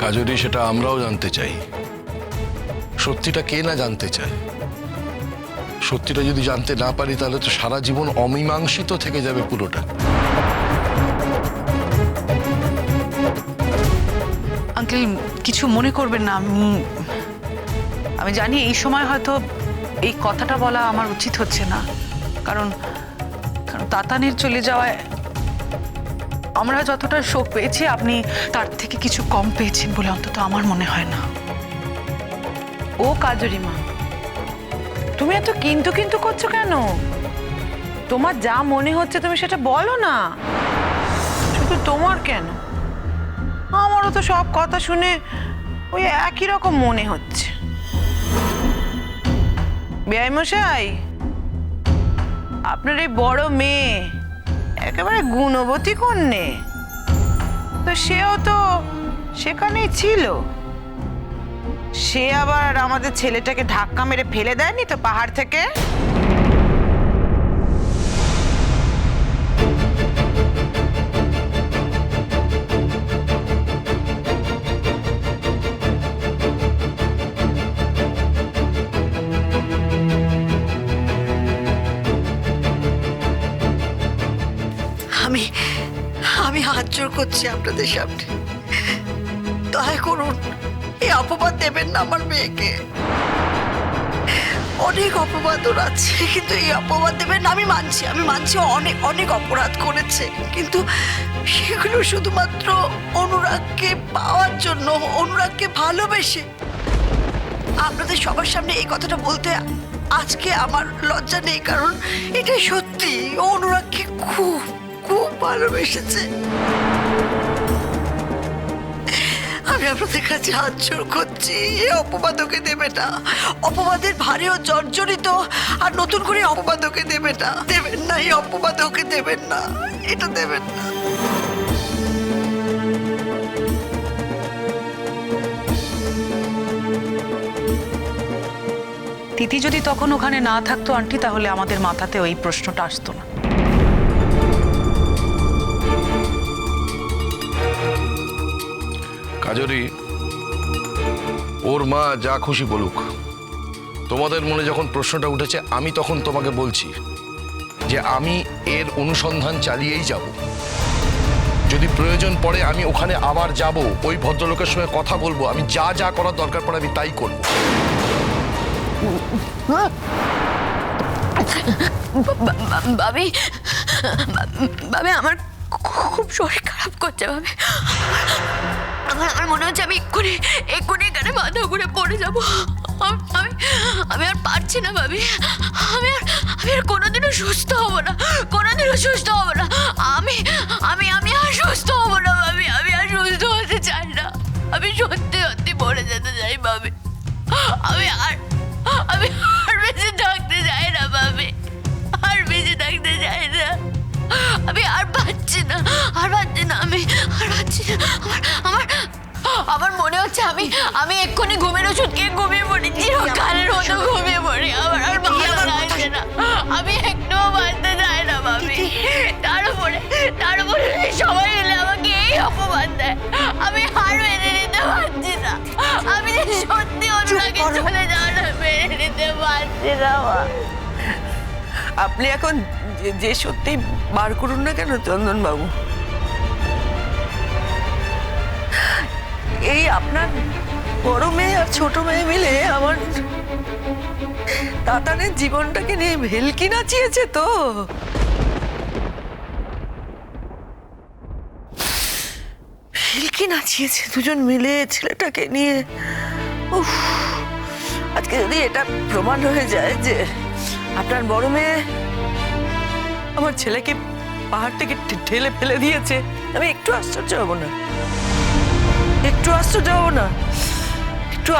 কাজরি, সেটা আমরাও জানতে চাই। সত্যিটা কে না জানতে চায়? সত্যিটা যদি জানতে না পারি তাহলে তো সারা জীবন অমীমাংসিত থেকে যাবে পুরোটা। আঙ্কেল, কিছু মনে করবেন না। আমি জানি এই সময় হয়তো এই কথাটা বলা আমার উচিত হচ্ছে না, কারণ তাতানের চলে যাওয়ায় আমরা যতটা শোক পেয়েছি আপনি তার থেকে কিছু কম পেয়েছেন বলে অন্তত আমার মনে হয় না। ও কাজরি মা, তুমি এত কিন্তু কিন্তু করছো কেন? তোমার যা মনে হচ্ছে তুমি সেটা বলো না। শুধু তোমার কেন, আমারও তো সব কথা শুনে ওই একই রকম মনে হচ্ছে। বেয়াই মশাই, আপনার এই বড় মেয়ে একেবারে গুণবতী কন্যে, তো সেও তো সেখানেই ছিল। সে আবার আমাদের ছেলেটাকে ধাক্কা মেরে ফেলে দেয়নি তো পাহাড় থেকে? আমি আমি হাত জোর করছি আপনাদের সামনে, দয়া করুন এই অপবাদ দেবেন না আমার মেয়েকে। অনেক অপবাদ ওর আছে, কিন্তু এই অপবাদ দেবেন না। আমি মানছি অনেক অনেক অপরাধ করেছে, কিন্তু সেগুলো শুধুমাত্র অনুরাগকে পাওয়ার জন্য, অনুরাগকে ভালোবেসে। আপনাদের সবার সামনে এই কথাটা বলতে আজকে আমার লজ্জা নেই, কারণ এটাই সত্যি। ও অনুরাগকে খুব খুব ভালোবেসেছে। আমি আপনাদের কাছে হাত জোড় করছি, এ অপবাদ ওকে দেবে না। অপবাদের ভারেও জর্জরিত, আর নতুন করে অপবাদ ওকে দেবে না। দেবেন না, এই অপবাদ ওকে দেবেন না, এটা দেবেন না। তিথি যদি তখন ওখানে না থাকতো আন্টি, তাহলে আমাদের মাথাতে ওই প্রশ্নটা আসতো না। কাজরি, ওর মা যা খুশি বলুক, তোমাদের মনে যখন প্রশ্নটা উঠেছে আমি তখন তোমাকে বলছি যে আমি এর অনুসন্ধান চালিয়েই যাব। যদি প্রয়োজন পড়ে আমি ওখানে আবার যাব, ওই ভদ্রলোকের সঙ্গে কথা বলবো, আমি যা যা করার দরকার পড়ে আমি তাই করব। ভাবি, ভাবি আমার খুব শরীর খারাপ করছে। ভাবি, আমার মনে হচ্ছে আমি এক্ষুনি এখানে মাথা ঘুরে পড়ে যাবো। আমি আর পারছি না ভাবি। আমি আর কোনোদিনও সুস্থ হব না, কোনোদিনও সুস্থ হব না। আমি আর সুস্থ হব না ভাবি। আমি আর সুস্থ হতে চাই না। আমি সত্যি সত্যি মরে যেতে চাই ভাবি। আমি আর বেঁচে থাকতে চাই না ভাবি, আর বেঁচে থাকতে চাই না। আমি আর পাচ্ছি না, আমি আর পাচ্ছি না। আমার মনে হচ্ছে আমি এক্ষুনি ঘুমের ওষুধ খেয়ে ঘুমিয়ে পড়ি, চিরকালের মতো ঘুমিয়ে পড়ি। আমার আর ভালো লাগছে না, আমি একটুও বাঁচতে চাই না ভাবি। তার উপরে সবাই মিলে আমাকে এই অপমান দেয়, আমি হার মেনে নিতে পারছি না। আমি যে সত্যি অনুরাগে চলে যাওয়াটা মেনে নিতে পারছি না। আপনি এখন যে সত্যি বার করুন না কেন চন্দন বাবু। এই আপনার বড় মেয়ে আর ছোট মেয়ে মিলে আমার তাতানের জীবনটাকে নিয়ে ভেলকি নাচিয়েছে তো। ভেলকি নাচিয়েছে দুজন মিলে ছেলেটাকে নিয়ে। উফ, আজকে যদি এটা প্রমাণ হয়ে যায় যে আপনার বড় মেয়ে আমার ছেলেকে পাহাড় থেকে ঠেলে ফেলে দিয়েছে, আমি একটু আশ্চর্য হব না। একটু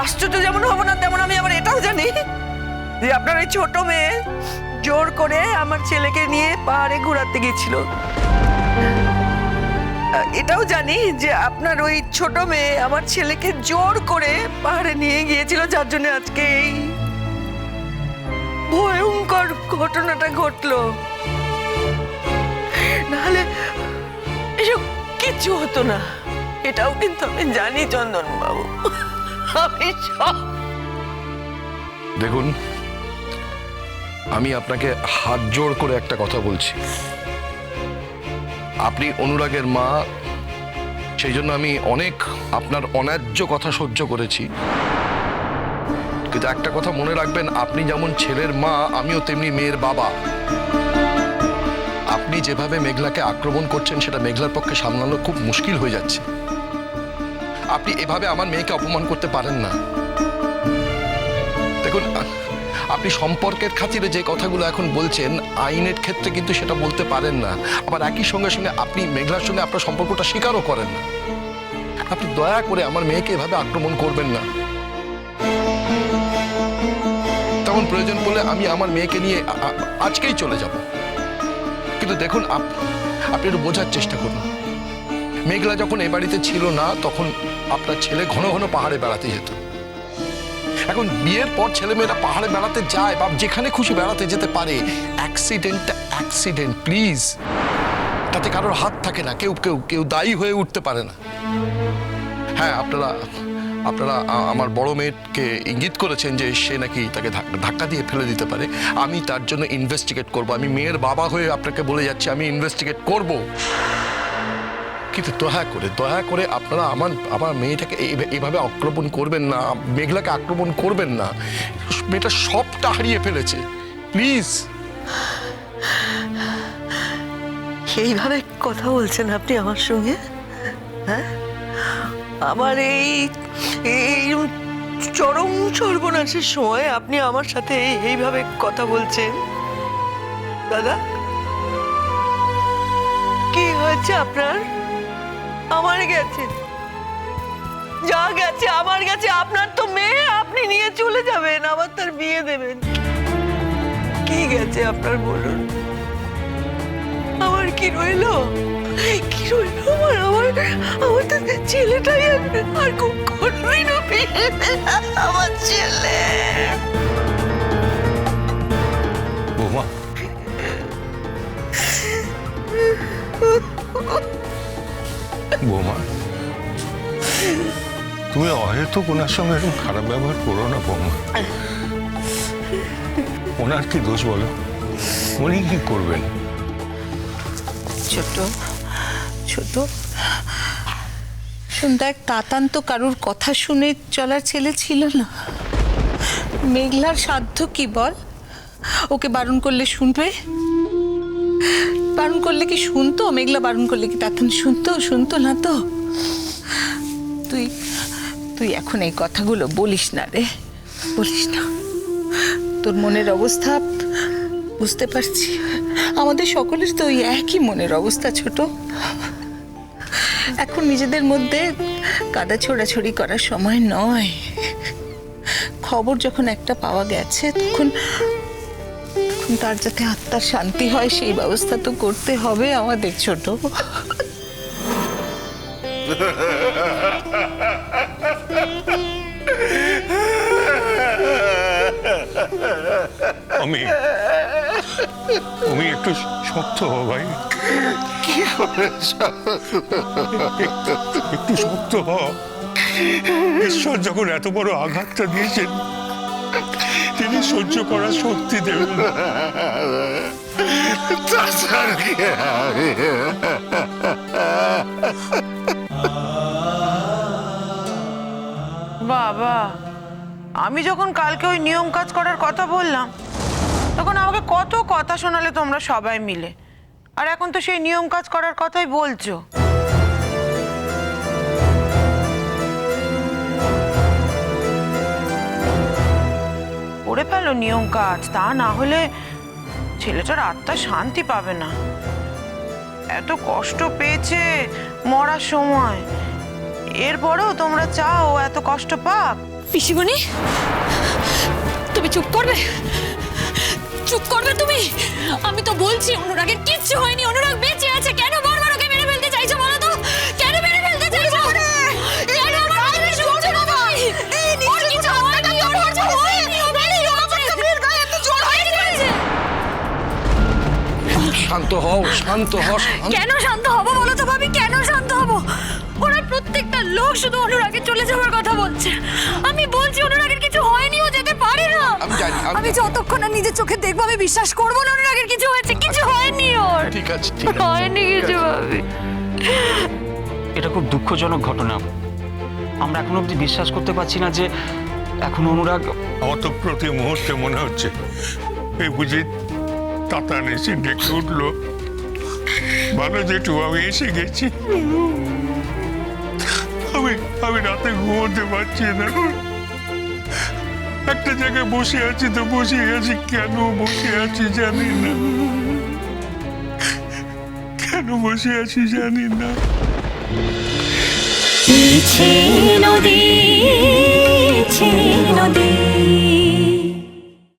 আশ্চর্য যেমন হব না, তেমন আমি আবার এটাও জানি যে আপনার এই ছোট মেয়ে জোর করে আমার ছেলেকে নিয়ে পাহাড়ে ঘোরাতে গিয়েছিল। এটাও জানি যে আপনার ওই ছোট মেয়ে আমার ছেলেকে জোর করে পাহাড়ে নিয়ে গিয়েছিল, যার জন্য আজকে এই ভয়ঙ্কর ঘটনাটা ঘটলো। নাহলে এসব কিচ্ছু হতো না, এটাও কিন্তু আমি জানি চন্দন বাবু, আমি সব। দেখুন, আমি আপনাকে হাত জোড় করে একটা কথা বলছি। আপনি অনুরাগের মা, সেই জন্য আমি অনেক আপনার অন্যায্য কথা সহ্য করেছি, কিন্তু একটা কথা মনে রাখবেন, আপনি যেমন ছেলের মা, আমিও তেমনি মেয়ের বাবা। আপনি যেভাবে মেঘলাকে আক্রমণ করছেন সেটা মেঘলার পক্ষে সামলানো খুব মুশকিল হয়ে যাচ্ছে। আপনি এভাবে আমার মেয়েকে অপমান করতে পারেন না। দেখুন, আপনি সম্পর্কের খাতিরে যে কথাগুলো এখন বলছেন, আইনের ক্ষেত্রে কিন্তু সেটা বলতে পারেন না। আবার একই সঙ্গে সঙ্গে আপনি মেঘলার সঙ্গে আপনার সম্পর্কটা স্বীকারও করেন না। আপনি দয়া করে আমার মেয়েকে এভাবে আক্রমণ করবেন না। তখন প্রয়োজন পড়লে আমি আমার মেয়েকে নিয়ে আজকেই চলে যাব। কিন্তু দেখুন, আপনি একটু বোঝার চেষ্টা করুন। মেঘলা যখন এ বাড়িতে ছিল না, তখন আপনার ছেলে ঘন ঘন পাহাড়ে বেড়াতে যেত। এখন বিয়ের পর ছেলেমেয়েরা পাহাড়ে বেড়াতে যায় বা যেখানে খুশি বেড়াতে যেতে পারে। অ্যাক্সিডেন্টটা অ্যাক্সিডেন্ট, প্লিজ। তাতে কারোর হাত থাকে না, কেউ কেউ কেউ দায়ী হয়ে উঠতে পারে না। হ্যাঁ, আপনারা আমার বড় মেয়েকে ইঙ্গিত করেছেন যে সে নাকি তাকে ধাক্কা দিয়ে ফেলে দিতে পারে। আমি তার জন্য ইনভেস্টিগেট করব। আমি মেয়ের বাবা হয়ে আপনাকে বলে যাচ্ছি, আমি ইনভেস্টিগেট করব। কিন্তু দয়া করে আপনারা আমার মেয়েটাকে এইভাবে আক্রমণ করবেন না, মেঘলাকে আক্রমণ করবেন না। মেয়েটা সবটা হারিয়ে ফেলেছে, প্লিজ। এইভাবে কথা বলছেন আপনি আমার সঙ্গে? হ্যাঁ, আমার এই চরম সর্বনাশের সময় আপনি আমার সাথে এইভাবে কথা বলছেন? দাদা, কি হয়েছে আপনার? আমার গেছে, যা গেছে আমার গেছে। আপনার তো মেয়ে, আপনি নিয়ে চলে যাবেন, আবার তার বিয়ে দেবেন। কি গেছে আপনার বলুন? আমার কি রইলো? কি রইলো আমার? আমার তো ছেলেটাই আর কোনোদিনও ফিরবে না, আমার ছেলে। বৌমা, বৌমা, তুমি অহেতুক ওনার সঙ্গে এরকম খারাপ ব্যবহার করো না বৌমা। ওনার কি দোষ বলো? উনি কি করবেন? ছোট দেখ, তাতান তো কারুর কথা শুনে চলার ছেলে ছিল না। মেঘলার সাধ্য কি বল? ওকে বারণ করলে শুনবে? বারণ করলে কি শুনতো? মেঘলা বারণ করলে কি তাতান শুনতো না তো? তুই এখন এই কথাগুলো বলিস না রে, বলিস না। তোর মনের অবস্থা বুঝতে পারছি। আমাদের সকলের তো ওই একই মনের অবস্থা ছোট। এখন নিজেদের মধ্যে কাদা ছোড়াছড়ি করার সময় নয়। খবর যখন একটা পাওয়া গেছে, তখন তার যাতে আত্মার শান্তি হয় সেই ব্যবস্থা তো করতে হবে আমাদের ছোট। আমি একটু শক্ত হও ভাই, একটু শক্ত হও। ঈশ্বর যখন এত বড় আঘাতটা দিয়েছেন, তিনি সহ্য করার শক্তি দেবেন। বাবা, আমি যখন কালকে ওই নিয়ম কাজ করার কথা বললাম, তখন আমাকে কত কথা শোনালে তোমরা সবাই মিলে। আর এখন তো সেই নিয়ম কাজ করার কথাই বলছো। করে ফেলো নিয়ম কাজ, তা না হলে ছেলেটার আত্মা শান্তি পাবে না। এত কষ্ট পেয়েছে মরার সময়, এরপরেও তোমরা চাও এত কষ্ট পাক? পিসিমণি, তুমি চুপ করবে? চুপ করবে তুমি? আমি তো বলছি অনুরাগের কিচ্ছু হয়নি, অনুরাগ বেঁচে আছে। কেন বারবার ওকে মেরে ফেলতে চাইছো বলো তো? কেন মেরে ফেলতে চাইছো? কেন আমার কথা শুনছো না তুমি? ওর কিছু হয়নি, ওর কিছু হয়নি। ও বেরিয়ে গেছে। মেয়ের গায়ে এত জোর হয়ে গেছে। শান্ত হও। কেন শান্ত হব বলো তো ভাবি? কেন শান্ত হব? ওরা প্রত্যেকটা লোক শুধু অনুরাগের চলে যাওয়ার কথা বলছে। আমি বলছি অনুরাগের কিছু হয়নি, ও যেতে পারে না। আমি জানি, আমি যতক্ষণ না নিজের চোখে দেখবো আমি বিশ্বাস করবো না অনুরাগের কিছু হয়েছে। কিছু হয়নি ওর, ঠিক আছে, ঠিক আছে। হয়নি কিছু ভাবি। এটা খুব দুঃখজনক ঘটনা। আমরা এখনো অবধি বিশ্বাস করতে পারছি না যে এখন অনুরাগ। আমার তো প্রতি মুহূর্তে মনে হচ্ছে এই বুঝি তাতান এসে ডেকে উঠলো, ভালো জেঠু আমি এসে গেছি। আমি রাতে ঘুমোতে পারছি না, একটা জায়গায় বসে আছি তো বসে আছি, কেন বসে আছি জানি না, কেন বসে আছি জানি না। নদী